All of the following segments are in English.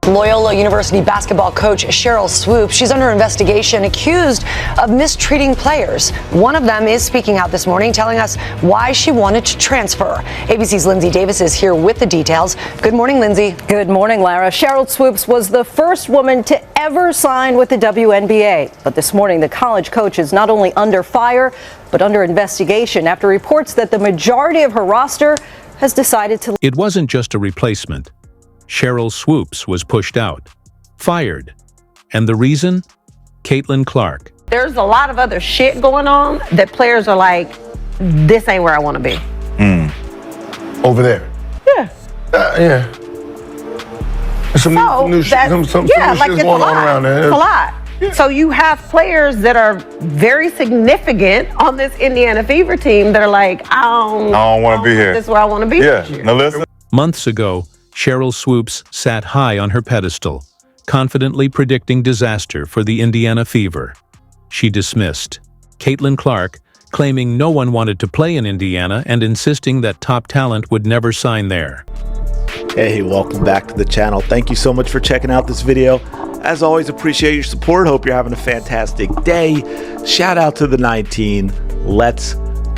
Loyola University basketball coach Sheryl Swoopes, she's under investigation, accused of mistreating players. One of them is speaking out this morning, telling us why she wanted to transfer. ABC's Lindsay Davis is here with the details. Good morning, Lindsay. Good morning, Lara. Sheryl Swoopes was the first woman to ever sign with the WNBA. But this morning, the college coach is not only under fire, but under investigation after reports that the majority of her roster has decided to... It wasn't just a replacement. Sheryl Swoopes was pushed out, fired. And the reason? Caitlin Clark. There's a lot of other shit going on that players are like, this ain't where I want to be. Over there? Yeah. Yeah. Some new shit going on around there. It's a lot. Yeah. So you have players that are very significant on this Indiana Fever team that are like, I don't want to be here. This is where I want to be. Yeah. Now listen. Months ago, Sheryl Swoopes sat high on her pedestal, confidently predicting disaster for the Indiana Fever. She dismissed Caitlin Clark, claiming no one wanted to play in Indiana and insisting that top talent would never sign there. Hey, welcome back to the channel. Thank you so much for checking out this video. As always, appreciate your support. Hope you're having a fantastic day. Shout out to the 19. Let's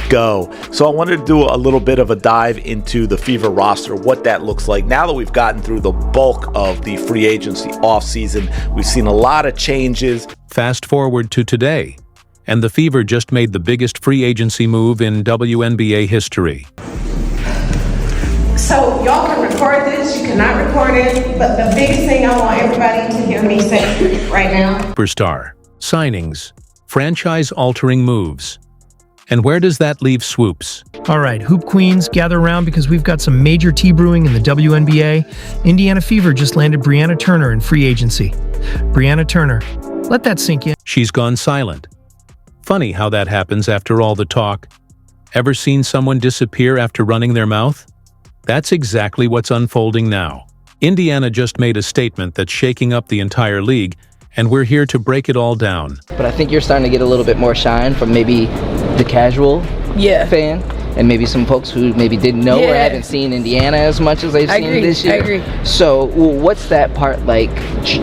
go. So I wanted to do a little bit of a dive into the Fever roster, what that looks like. Now that we've gotten through the bulk of the free agency offseason, we've seen a lot of changes. Fast forward to today, and the Fever just made the biggest free agency move in WNBA history. So y'all can record this, you cannot record it, but the biggest thing I want everybody to hear me say right now. Superstar, signings, franchise-altering moves. And where does that leave Swoopes? All right, Hoop Queens, gather around because we've got some major tea brewing in the WNBA. Indiana Fever just landed Brianna Turner in free agency. Brianna Turner, let that sink in. She's gone silent. Funny how that happens after all the talk. Ever seen someone disappear after running their mouth? That's exactly what's unfolding now. Indiana just made a statement that's shaking up the entire league, and we're here to break it all down. But I think you're starting to get a little bit more shine from maybe the casual fan, and maybe some folks who maybe didn't know or haven't seen Indiana as much as they've seen this year. I agree. So what's that part like,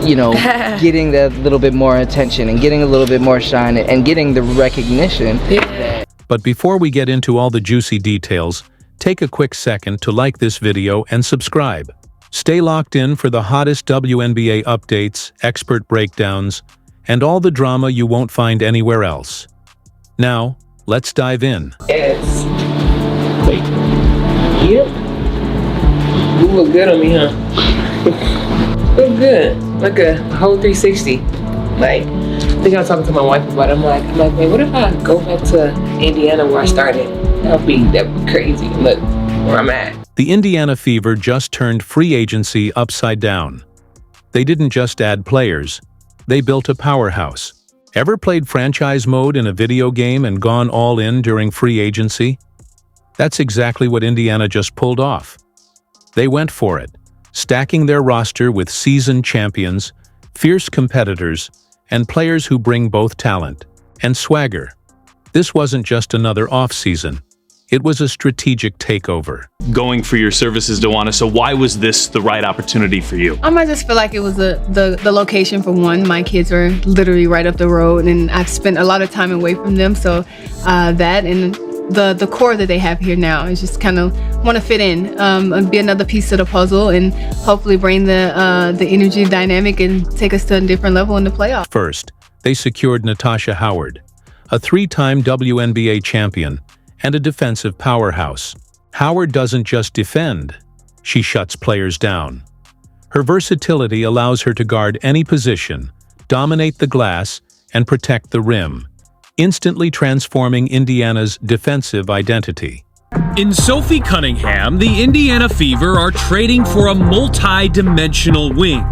you know, getting that little bit more attention and getting a little bit more shine and getting the recognition? But before we get into all the juicy details, take a quick second to like this video and subscribe. Stay locked in for the hottest WNBA updates, expert breakdowns, and all the drama you won't find anywhere else. Now, let's dive in. Yes. Wait. Yep. You look good on me, huh? Look good. Like a whole 360. Like, I think I was talking to my wife about it. I'm like, man, what if I go back to Indiana where I started? That'd be crazy. Look where I'm at. The Indiana Fever just turned free agency upside down. They didn't just add players, they built a powerhouse. Ever played franchise mode in a video game and gone all in during free agency? That's exactly what Indiana just pulled off. They went for it, stacking their roster with seasoned champions, fierce competitors, and players who bring both talent and swagger. This wasn't just another off-season. It was a strategic takeover. Going for your services, Dawana, so why was this the right opportunity for you? I just feel like it was the location for one. My kids are literally right up the road, and I've spent a lot of time away from them, so that and the core that they have here now is just kind of want to fit in, and be another piece of the puzzle, and hopefully bring the energy dynamic and take us to a different level in the playoffs. First, they secured Natasha Howard, a three-time WNBA champion and a defensive powerhouse. Howard doesn't just defend, she shuts players down. Her versatility allows her to guard any position, dominate the glass, and protect the rim, instantly transforming Indiana's defensive identity. In Sophie Cunningham, the Indiana Fever are trading for a multi-dimensional wing,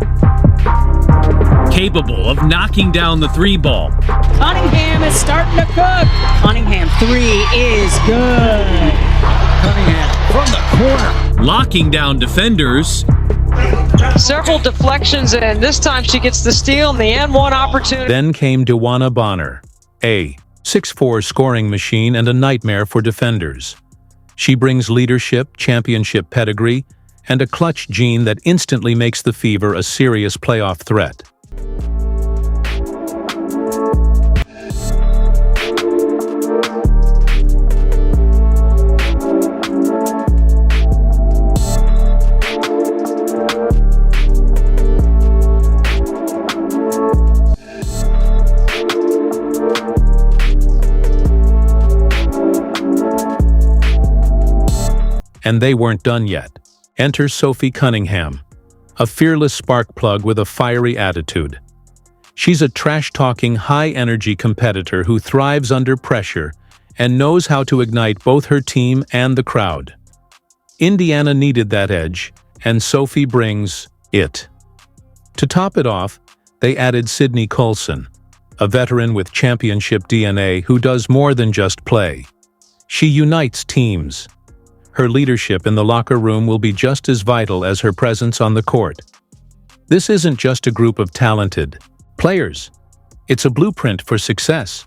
capable of knocking down the three ball. Cunningham is starting to cook. Cunningham three is good. Cunningham from the corner, locking down defenders. Several deflections, and this time she gets the steal and the N1 opportunity. Then came Dawana Bonner, a 6'4" scoring machine and a nightmare for defenders. She brings leadership, championship pedigree, and a clutch gene that instantly makes the Fever a serious playoff threat. And they weren't done yet. Enter Sophie Cunningham, a fearless spark plug with a fiery attitude. She's a trash-talking, high-energy competitor who thrives under pressure and knows how to ignite both her team and the crowd. Indiana needed that edge, and Sophie brings it. To top it off, they added Sydney Colson, a veteran with championship DNA who does more than just play. She unites teams. Her leadership in the locker room will be just as vital as her presence on the court. This isn't just a group of talented players. It's a blueprint for success.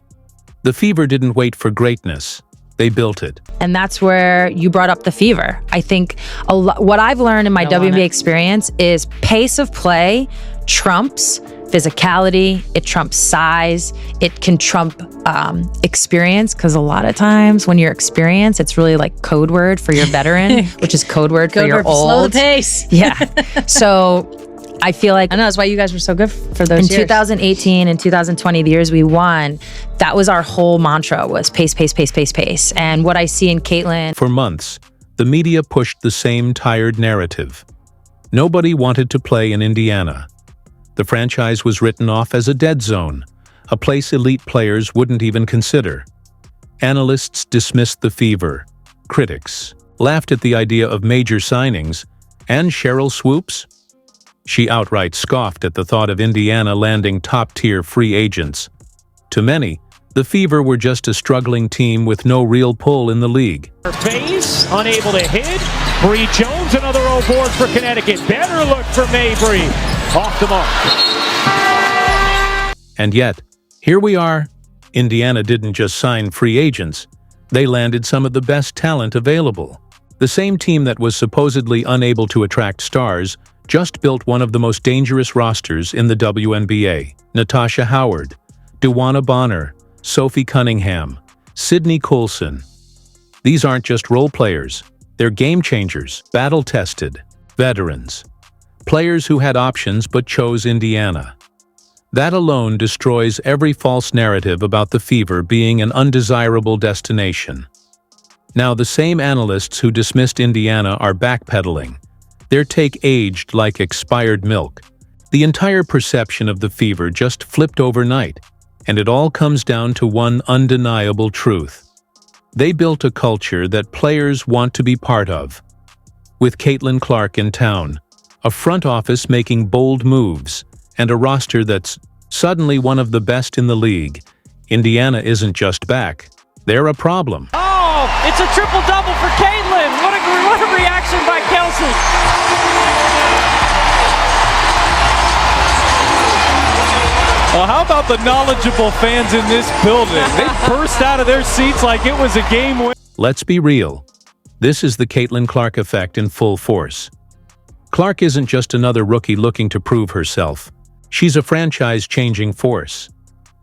The Fever didn't wait for greatness. They built it. And that's where you brought up the Fever. I think what I've learned in my WNBA experience is pace of play trumps physicality, it trumps size, it can trump experience, because a lot of times when you're experienced, it's really like code word for your veteran, which is code word for your old. Slow the pace. Yeah. So I feel like I know that's why you guys were so good for those in years. 2018 and 2020, the years we won, that was our whole mantra, was pace, pace, pace, pace, pace. And what I see in Caitlin. For months, the media pushed the same tired narrative. Nobody wanted to play in Indiana. The franchise was written off as a dead zone, a place elite players wouldn't even consider. Analysts dismissed the Fever. Critics laughed at the idea of major signings. And Sheryl Swoopes? She outright scoffed at the thought of Indiana landing top-tier free agents. To many, the Fever were just a struggling team with no real pull in the league. Her face, unable to hit. Bree Jones, another O board for Connecticut. Better look for Mabry. Off the mark. And yet, here we are. Indiana didn't just sign free agents. They landed some of the best talent available. The same team that was supposedly unable to attract stars just built one of the most dangerous rosters in the WNBA. Natasha Howard, Duwana Bonner, Sophie Cunningham, Sydney Colson. These aren't just role players. They're game changers, battle-tested, veterans. Players who had options but chose Indiana. That alone destroys every false narrative about the Fever being an undesirable destination. Now, the same analysts who dismissed Indiana are backpedaling. Their take aged like expired milk. The entire perception of the Fever just flipped overnight, and it all comes down to one undeniable truth. They built a culture that players want to be part of. With Caitlin Clark in town, a front office making bold moves, and a roster that's suddenly one of the best in the league, Indiana isn't just back. They're a problem. Oh, it's a triple-double for Caitlin. What a reaction by Kelsey. Well, how about the knowledgeable fans in this building? They burst out of their seats like it was a game win. Let's be real. This is the Caitlin Clark effect in full force. Clark isn't just another rookie looking to prove herself. She's a franchise-changing force.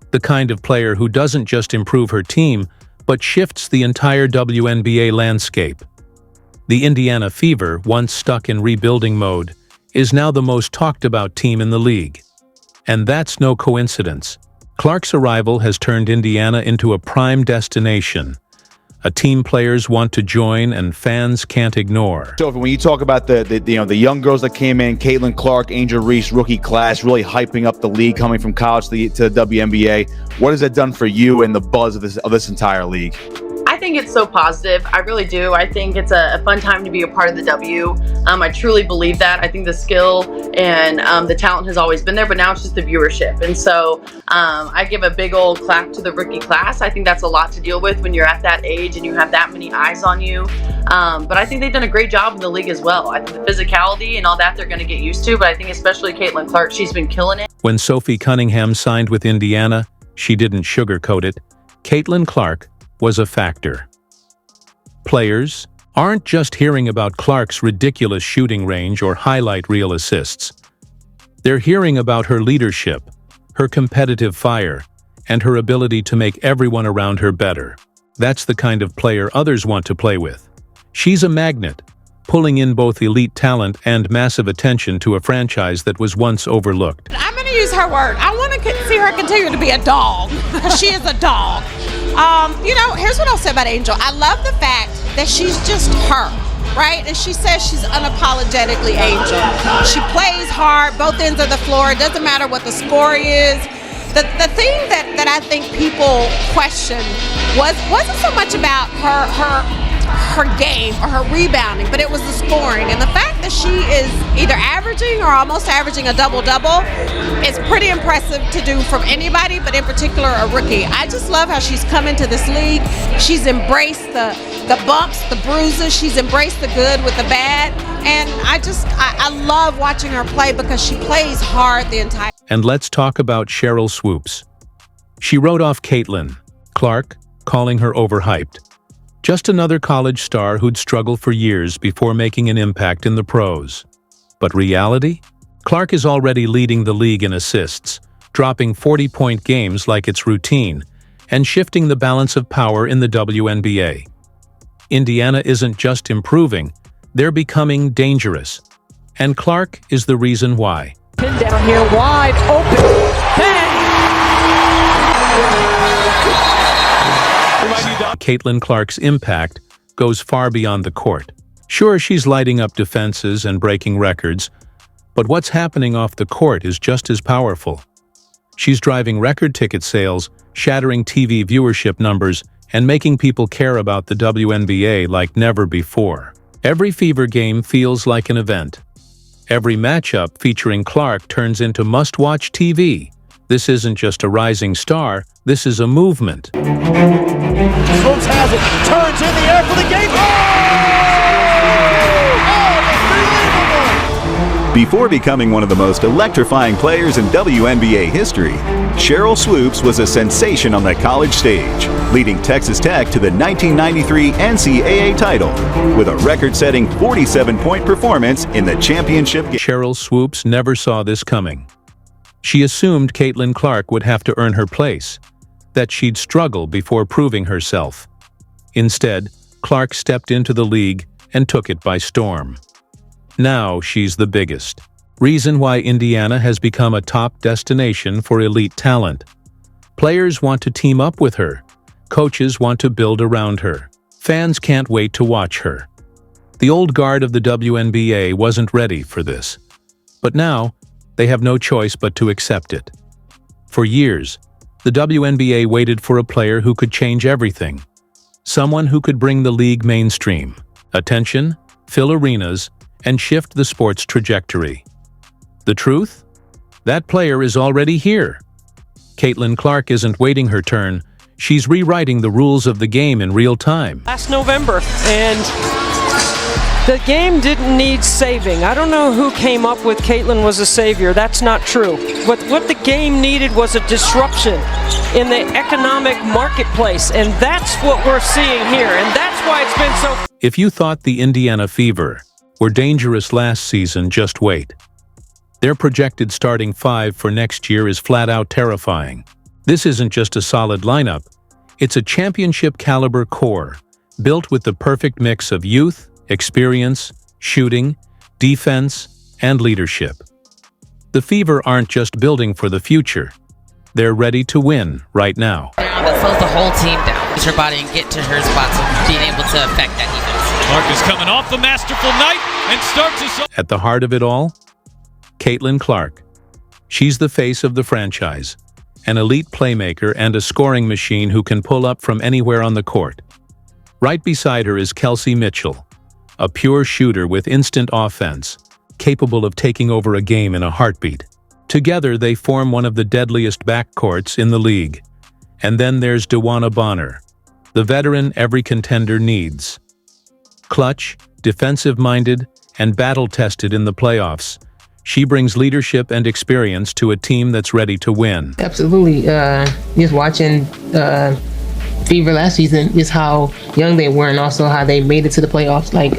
The kind of player who doesn't just improve her team, but shifts the entire WNBA landscape. The Indiana Fever, once stuck in rebuilding mode, is now the most talked-about team in the league. And that's no coincidence. Clark's arrival has turned Indiana into a prime destination, a team players want to join and fans can't ignore. So when you talk about the young girls that came in, Caitlin Clark, Angel Reese, rookie class, really hyping up the league coming from college to the WNBA, what has that done for you and the buzz of this entire league? I think it's so positive. I really do. I think it's a fun time to be a part of the W. I truly believe that. I think the skill and the talent has always been there, but now it's just the viewership. And so I give a big old clap to the rookie class. I think that's a lot to deal with when you're at that age and you have that many eyes on you. But I think they've done a great job in the league as well. I think the physicality and all that they're going to get used to, but I think especially Caitlin Clark, she's been killing it. When Sophie Cunningham signed with Indiana, she didn't sugarcoat it. Caitlin Clark was a factor. Players, aren't just hearing about Clark's ridiculous shooting range or highlight reel assists. They're hearing about her leadership, her competitive fire, and her ability to make everyone around her better. That's the kind of player others want to play with. She's a magnet, pulling in both elite talent and massive attention to a franchise that was once overlooked. I'm going to use her word. I want to see her continue to be a dog. She is a dog. Here's what I'll say about Angel. I love the fact that she's just her, right? And she says she's unapologetically Angel. She plays hard, both ends of the floor. It doesn't matter what the score is. The thing that I think people question wasn't so much about her game or her rebounding, but it was the scoring. And the fact that she is either averaging or almost averaging a double-double is pretty impressive to do from anybody, but in particular a rookie. I just love how she's come into this league. She's embraced the bumps, the bruises. She's embraced the good with the bad. And I love watching her play because she plays hard the entire. And let's talk about Sheryl Swoopes. She wrote off Caitlin Clark, calling her overhyped. Just another college star who'd struggle for years before making an impact in the pros. But reality? Clark is already leading the league in assists, dropping 40-point games like it's routine, and shifting the balance of power in the WNBA. Indiana isn't just improving, they're becoming dangerous. And Clark is the reason why. Pin down here, wide open. Caitlin Clark's impact goes far beyond the court. Sure, she's lighting up defenses and breaking records, but what's happening off the court is just as powerful. She's driving record ticket sales, shattering TV viewership numbers, and making people care about the WNBA like never before. Every Fever game feels like an event. Every matchup featuring Clark turns into must-watch TV. This isn't just a rising star, this is a movement. Swoopes has it, turns in the air for the game. Oh, before becoming one of the most electrifying players in WNBA history, Sheryl Swoopes was a sensation on the college stage, leading Texas Tech to the 1993 NCAA title with a record-setting 47-point performance in the championship game. Sheryl Swoopes never saw this coming. She assumed Caitlin Clark would have to earn her place, that she'd struggle before proving herself. Instead, Clark stepped into the league and took it by storm. Now she's the biggest. Reason why Indiana has become a top destination for elite talent. Players want to team up with her. Coaches want to build around her. Fans can't wait to watch her. The old guard of the WNBA wasn't ready for this. But now, they have no choice but to accept it. For years, the WNBA waited for a player who could change everything. Someone who could bring the league mainstream, attention, fill arenas, and shift the sport's trajectory. The truth? That player is already here. Caitlin Clark isn't waiting her turn, she's rewriting the rules of the game in real time. Last November, and the game didn't need saving. I don't know who came up with Caitlin was a savior. That's not true. But what the game needed was a disruption in the economic marketplace, and that's what we're seeing here, and that's why it's been so. If you thought the Indiana Fever were dangerous last season, just wait. Their projected starting five for next year is flat-out terrifying. This isn't just a solid lineup, it's a championship-caliber core, built with the perfect mix of youth, experience, shooting, defense, and leadership. The Fever aren't just building for the future. They're ready to win right now. That slows the whole team down. Use her body and get to her spots of being able to affect that defense. Clark is coming off the masterful night and starts us. At the heart of it all, Caitlin Clark. She's the face of the franchise, an elite playmaker and a scoring machine who can pull up from anywhere on the court. Right beside her is Kelsey Mitchell, a pure shooter with instant offense, capable of taking over a game in a heartbeat. Together, they form one of the deadliest backcourts in the league. And then there's DeWanna Bonner, the veteran every contender needs. Clutch, defensive-minded, and battle-tested in the playoffs, she brings leadership and experience to a team that's ready to win. Absolutely. Just watching Fever last season is how young they were and also how they made it to the playoffs, like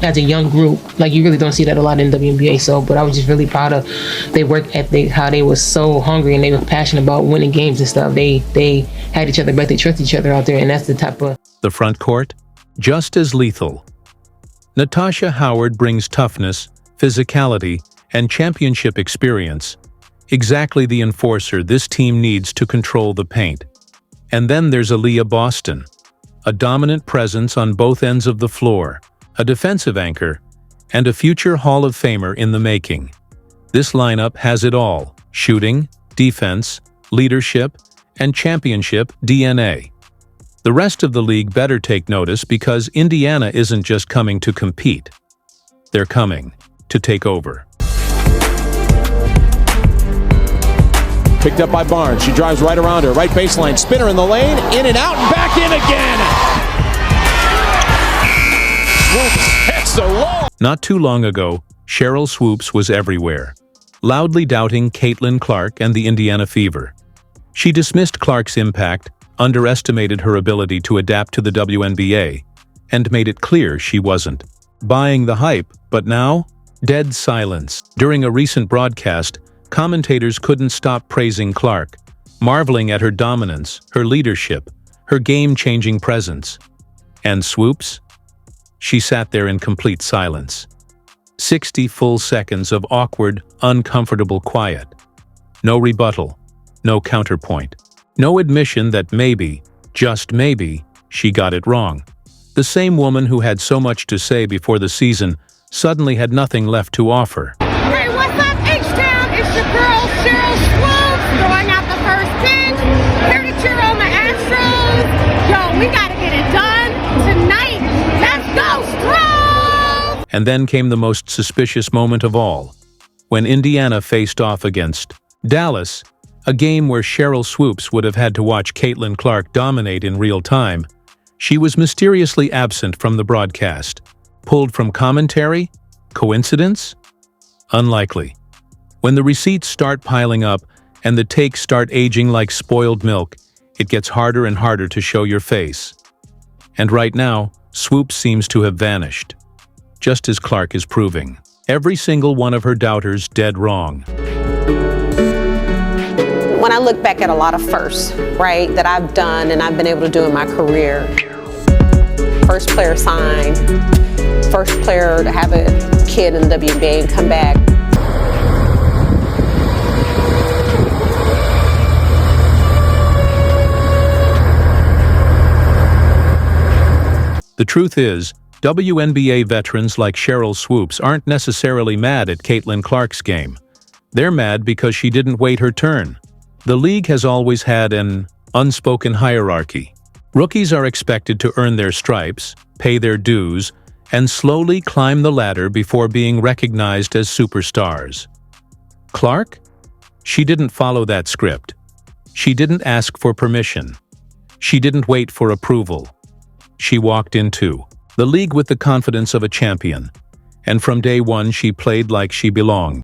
as a young group. Like you really don't see that a lot in WNBA. So, but I was just really proud of their work ethic, how they were so hungry and they were passionate about winning games and stuff. They had each other back, they trust each other out there, and that's the type of... The front court, just as lethal. Natasha Howard brings toughness, physicality, and championship experience, exactly the enforcer this team needs to control the paint. And then there's Aaliyah Boston, a dominant presence on both ends of the floor, a defensive anchor, and a future Hall of Famer in the making. This lineup has it all: shooting, defense, leadership, and championship DNA. The rest of the league better take notice because Indiana isn't just coming to compete. They're coming to take over. Picked up by Barnes. She drives right around her. Right baseline. Spinner in the lane. In and out and back in again. Swoopes hits the low. Not too long ago, Sheryl Swoopes was everywhere, loudly doubting Caitlin Clark and the Indiana Fever. She dismissed Clark's impact, underestimated her ability to adapt to the WNBA, and made it clear she wasn't buying the hype. But now, dead silence. During a recent broadcast, commentators couldn't stop praising Clark, marveling at her dominance, her leadership, her game-changing presence. And Swoopes? She sat there in complete silence. 60 full seconds of awkward, uncomfortable quiet. No rebuttal, no counterpoint, no admission that maybe, just maybe, she got it wrong. The same woman who had so much to say before the season suddenly had nothing left to offer. Hey, what's up, H-Town? It's your girl, Sheryl Swoopes, throwing out the first pitch. Here to cheer on the Astros. Yo, we gotta get it done tonight. Let's go, Stros! And then came the most suspicious moment of all, when Indiana faced off against Dallas, a game where Sheryl Swoopes would have had to watch Caitlin Clark dominate in real time. She was mysteriously absent from the broadcast. Pulled from commentary? Coincidence? Unlikely. When the receipts start piling up and the takes start aging like spoiled milk, it gets harder and harder to show your face. And right now, Swoopes seems to have vanished, just as Clark is proving. Every single one of her doubters dead wrong. When I look back at a lot of firsts, right, that I've done and I've been able to do in my career, first player signed, first player to have a kid in the WNBA and come back. The truth is, WNBA veterans like Sheryl Swoopes aren't necessarily mad at Caitlin Clark's game. They're mad because she didn't wait her turn. The league has always had an unspoken hierarchy. Rookies are expected to earn their stripes, pay their dues, and slowly climb the ladder before being recognized as superstars. Clark? She didn't follow that script. She didn't ask for permission. She didn't wait for approval. She walked into the league with the confidence of a champion, and from day one she played like she belonged.